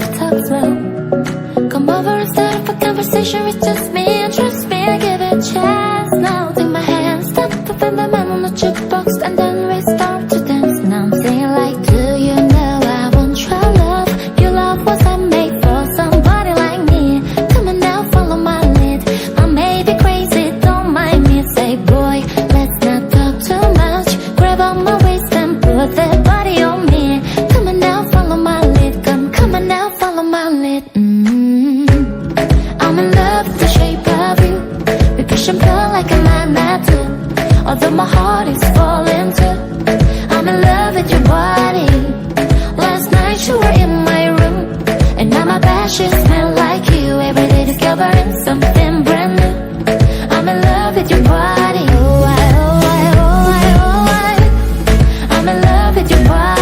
to talk slow. Come over and start up a conversation with just me, and trust me, I give it a chance. Now take my hand, stop up in the man on the jukebox, and then we start to dance. And I'm singing like, do you know I want your love? Your love was handmade for somebody like me. Come on now, follow my lead. I may be crazy, don't mind me. Say, boy, let's not talk too much. Grab on my waist and put that body on me. Come on now, follow my lead. Come on now, follow my lead. I'm in love with the shape of you. We push and pull like a magnet too. Although my heart is falling too, I'm in love with your body. Last night you were in my room, and now my bed sheets smell like you. Every day discovering something brand new. I'm in love with your body. Oh, I, oh, I, oh, I, oh, I. I'm in love with your body.